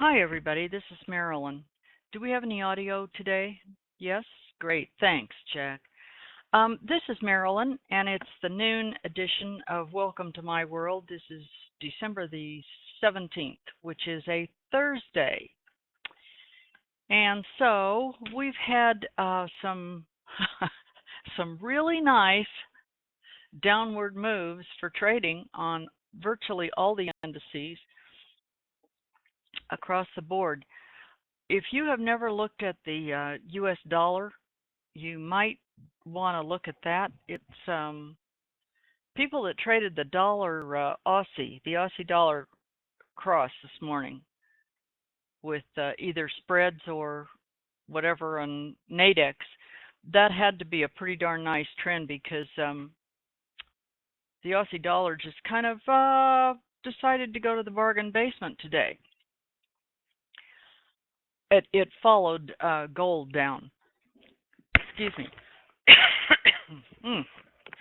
Hi, everybody. This is Marilyn. Do we have any audio today? Yes? Great. Thanks, Jack. This is Marilyn, and it's the noon edition of Welcome to My World. This is December the 17th, which is a Thursday. And so we've had some some really nice downward moves for trading on virtually all the indices across the board. If you have never looked at the US dollar, you might want to look at that. It's people that traded the dollar the Aussie dollar cross this morning with either spreads or whatever on Nadex. That had to be a pretty darn nice trend because the Aussie dollar just kind of decided to go to the bargain basement today. It followed gold down. Excuse me.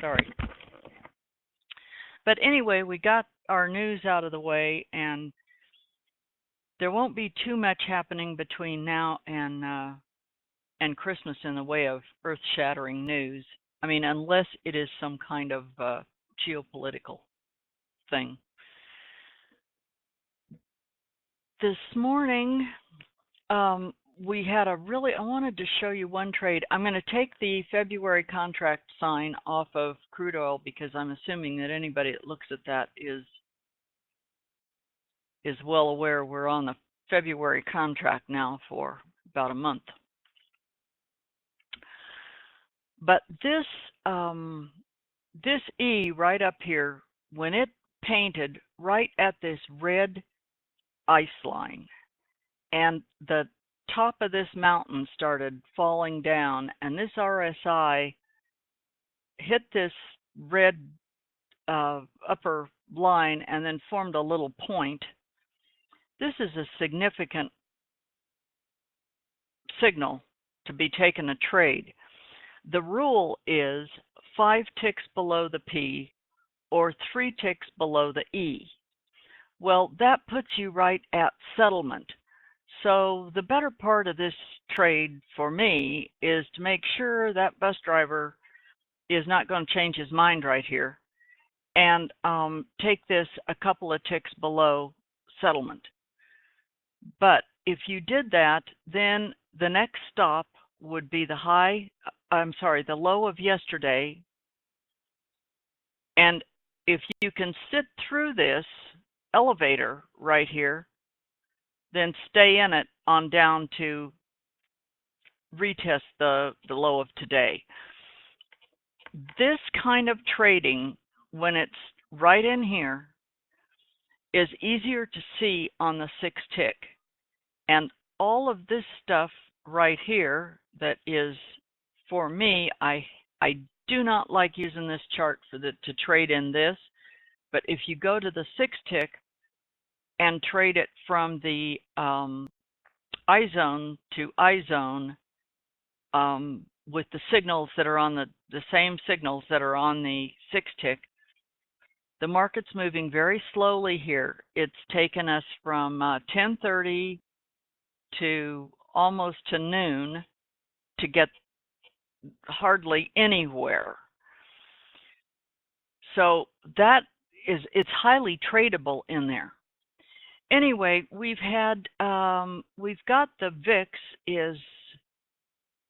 Sorry. But anyway, we got our news out of the way, and there won't be too much happening between now and Christmas in the way of earth-shattering news. I mean, unless it is some kind of geopolitical thing. This morning, we had I wanted to show you one trade. I'm going to take the February contract sign off of crude oil because I'm assuming that anybody that looks at that is well aware we're on the February contract now for about a month. But this E right up here, when it painted right at this red ice line, and the top of this mountain started falling down, and this RSI hit this red upper line and then formed a little point. This is a significant signal to be taken a trade. The rule is 5 ticks below the P or 3 ticks below the E. Well, that puts you right at settlement. So the better part of this trade for me is to make sure that bus driver is not going to change his mind right here and take this a couple of ticks below settlement. But if you did that, then the next stop would be the low of yesterday. And if you can sit through this elevator right here, then stay in it on down to retest the low of today. This kind of trading, when it's right in here, is easier to see on the 6 tick. And all of this stuff right here that is, for me, I do not like using this chart to trade in this, but if you go to the 6 tick and trade it from the I zone to I zone with the signals that are on the same signals that are on the 6 tick, the market's moving very slowly here. It's taken us from 10:30 to almost to noon to get hardly anywhere. So it's highly tradable in there. Anyway, we've got the VIX it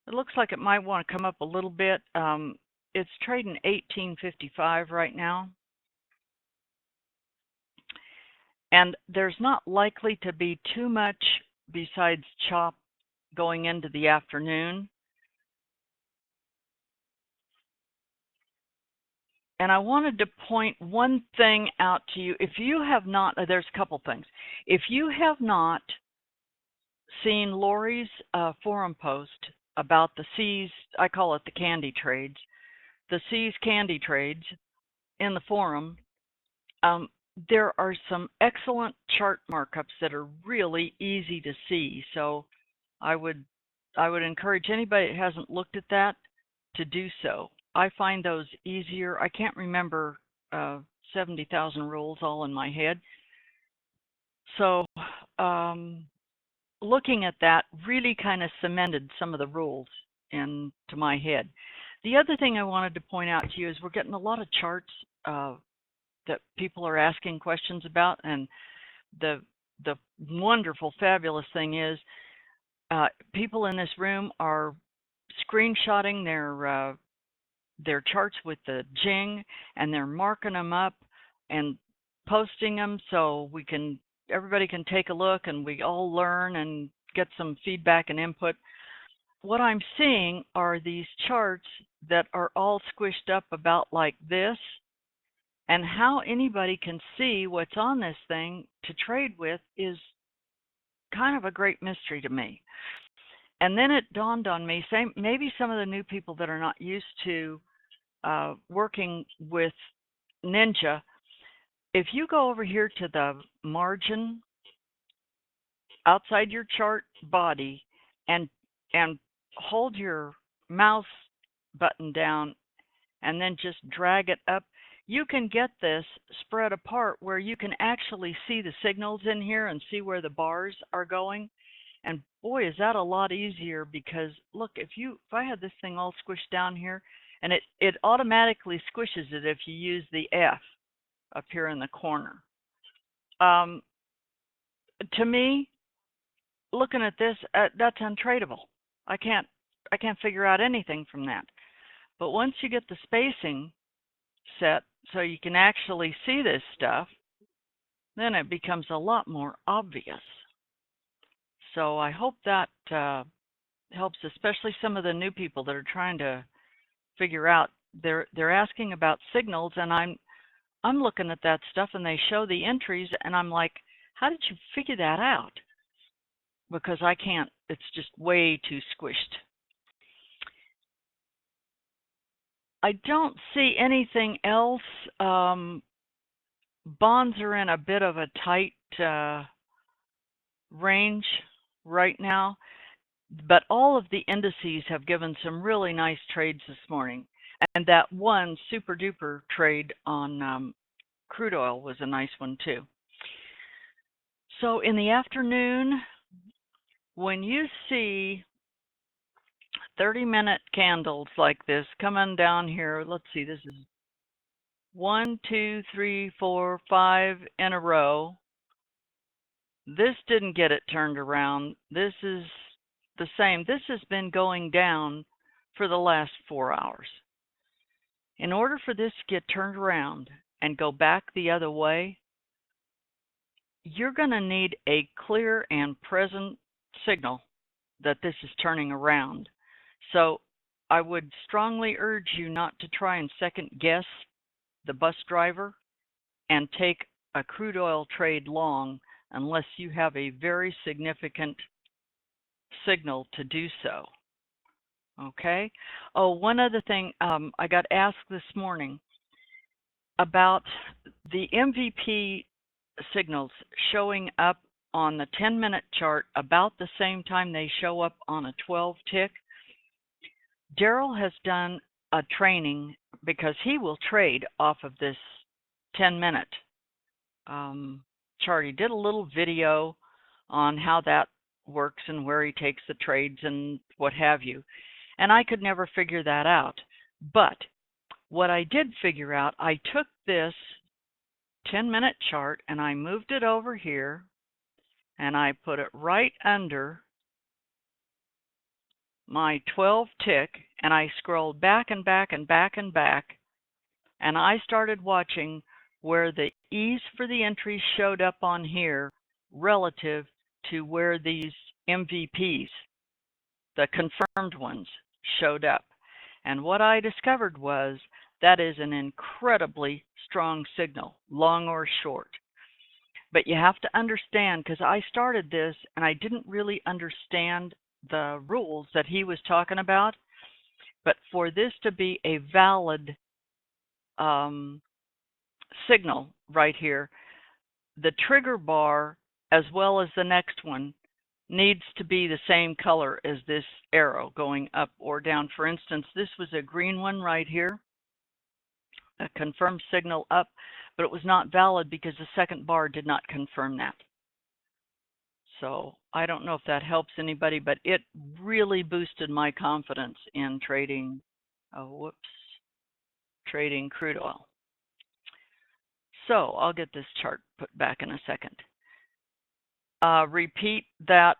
looks like it might want to come up a little bit. It's trading 1855 right now. And there's not likely to be too much besides chop going into the afternoon. And I wanted to point one thing out to you. If you have not, there's a couple things. If you have not seen Lori's forum post about the C's, I call it the candy trades, the C's candy trades in the forum, there are some excellent chart markups that are really easy to see. So I would encourage anybody that hasn't looked at that to do so. I find those easier. I can't remember 70,000 rules all in my head. So looking at that really kind of cemented some of the rules into my head. The other thing I wanted to point out to you is we're getting a lot of charts that people are asking questions about, and the wonderful, fabulous thing is people in this room are screenshotting their charts with the Jing, and they're marking them up and posting them so everybody can take a look and we all learn and get some feedback and input. What I'm seeing are these charts that are all squished up about like this, and how anybody can see what's on this thing to trade with is kind of a great mystery to me. And then it dawned on me, maybe some of the new people that are not used to working with Ninja, if you go over here to the margin outside your chart body and hold your mouse button down and then just drag it up, you can get this spread apart where you can actually see the signals in here and see where the bars are going. And boy, is that a lot easier, because look, if I had this thing all squished down here, and it automatically squishes it if you use the F up here in the corner. To me, looking at this, that's untradeable. I can't figure out anything from that. But once you get the spacing set so you can actually see this stuff, then it becomes a lot more obvious. So I hope that helps, especially some of the new people that are trying to figure out. They're asking about signals, and I'm looking at that stuff, and they show the entries, and I'm like, how did you figure that out? Because I can't. It's just way too squished. I don't see anything else. Bonds are in a bit of a tight range right now, but all of the indices have given some really nice trades this morning. And that one super duper trade on crude oil was a nice one too. So in the afternoon, when you see 30-minute candles like this coming down here, let's see, this is 1, 2, 3, 4, 5 in a row. This didn't get it turned around. This is the same. This has been going down for the last 4 hours. In order for this to get turned around and go back the other way, you're going to need a clear and present signal that this is turning around. So I would strongly urge you not to try and second guess the bus driver and take a crude oil trade long unless you have a very significant signal to do so. Okay? Oh, one other thing, I got asked this morning about the MVP signals showing up on the 10-minute chart about the same time they show up on a 12-tick. Daryl has done a training because he will trade off of this 10-minute chart. He did a little video on how that works and where he takes the trades and what have you. And I could never figure that out. But what I did figure out, I took this 10-minute chart and I moved it over here and I put it right under my 12-tick, and I scrolled back and back and back and back, and I started watching where the E's for the entries showed up on here relative to where these MVPs, the confirmed ones, showed up. And what I discovered was that is an incredibly strong signal, long or short. But you have to understand, because I started this and I didn't really understand the rules that he was talking about. But for this to be a valid signal right here, the trigger bar as well as the next one needs to be the same color as this arrow going up or down. For instance, this was a green one right here, a confirmed signal up, but it was not valid because the second bar did not confirm that. So I don't know if that helps anybody, but it really boosted my confidence in trading, trading crude oil. So I'll get this chart put back in a second. Repeat that.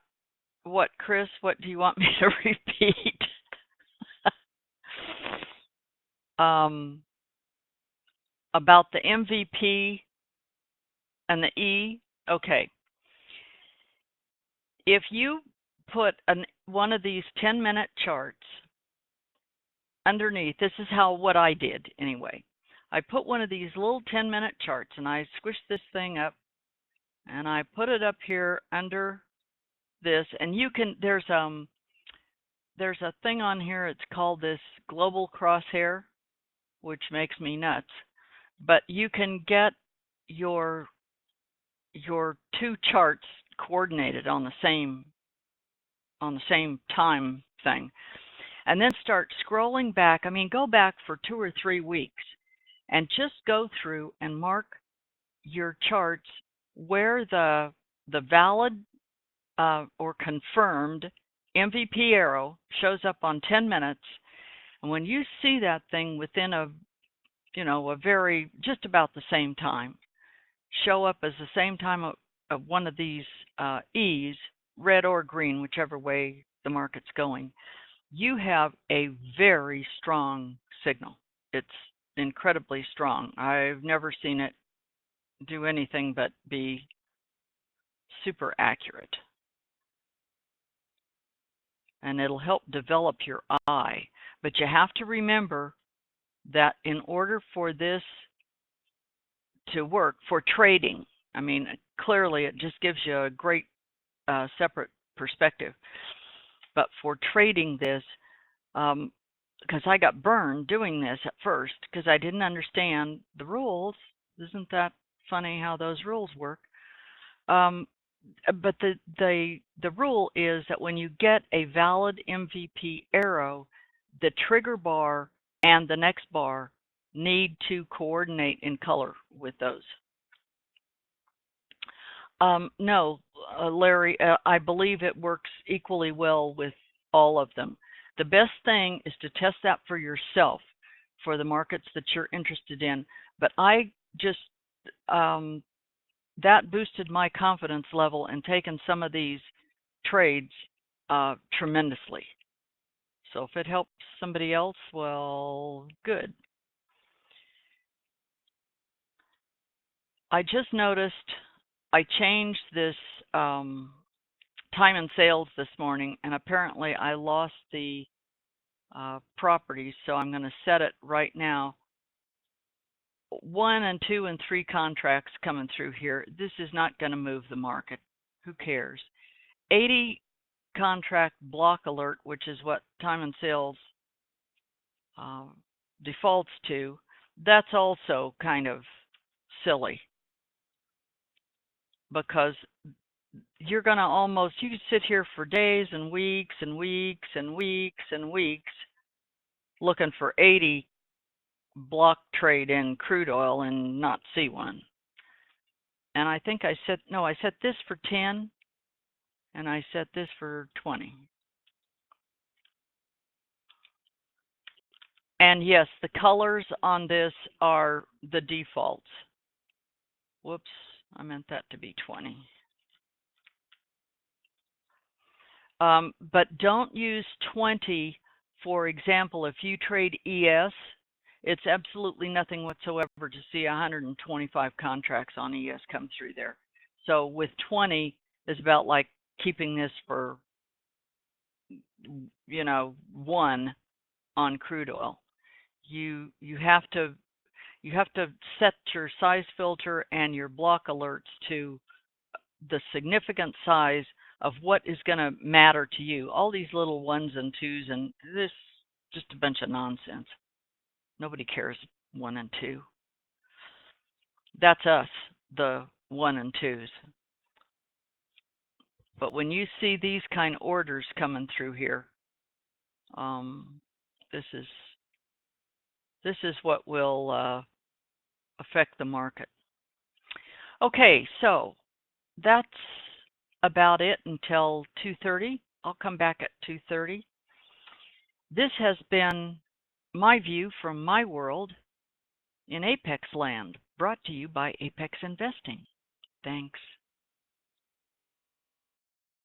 What, Chris? What do you want me to repeat? About the MVP and the E. Okay. If you put one of these 10-minute charts underneath, this is what I did anyway. I put one of these little 10-minute charts and I squished this thing up and I put it up here under this, and you can, there's a thing on here, it's called this global crosshair, which makes me nuts. But you can get your two charts coordinated on the same time thing, and then start scrolling back. I mean, go back for 2 or 3 weeks and just go through and mark your charts where the valid or confirmed MVP arrow shows up on 10 minutes. And when you see that thing within a very, just about the same time, show up as the same time of one of these E's, red or green, whichever way the market's going, you have a very strong signal. It's incredibly strong. I've never seen it do anything but be super accurate. And it'll help develop your eye. But you have to remember that in order for this to work for trading, I mean, clearly it just gives you a great separate perspective. But for trading this, because I got burned doing this at first because I didn't understand the rules. Isn't that funny how those rules work? But the rule is that when you get a valid MVP arrow, the trigger bar and the next bar need to coordinate in color with those. No, Larry, I believe it works equally well with all of them. The best thing is to test that for yourself for the markets that you're interested in. But I just, that boosted my confidence level in taking some of these trades tremendously. So if it helps somebody else, well, good. I just noticed I changed this time and sales this morning, and apparently I lost the properties, so I'm going to set it right now. 1 and 2 and 3 contracts coming through here. This is not going to move the market. Who cares? 80 contract block alert, which is what time and sales defaults to. That's also kind of silly, because you're going to you could sit here for days and weeks and weeks and weeks and weeks looking for 80 block trade in crude oil and not see one. And I think I set this for 10 and I set this for 20. And yes, the colors on this are the defaults. Whoops, I meant that to be 20. But don't use 20, for example, if you trade ES, it's absolutely nothing whatsoever to see 125 contracts on ES come through there. So with 20 is about like keeping this for, 1 on crude oil. You have to set your size filter and your block alerts to the significant size of what is going to matter to you. All these little 1s and 2s and this, just a bunch of nonsense. Nobody cares 1 and 2. That's us, the 1 and 2s. But when you see these kind of orders coming through here, this is what will affect the market. Okay, so that's about it until 2:30. I'll come back at 2:30. This has been my view from my world in Apex land, brought to you by Apex Investing. Thanks.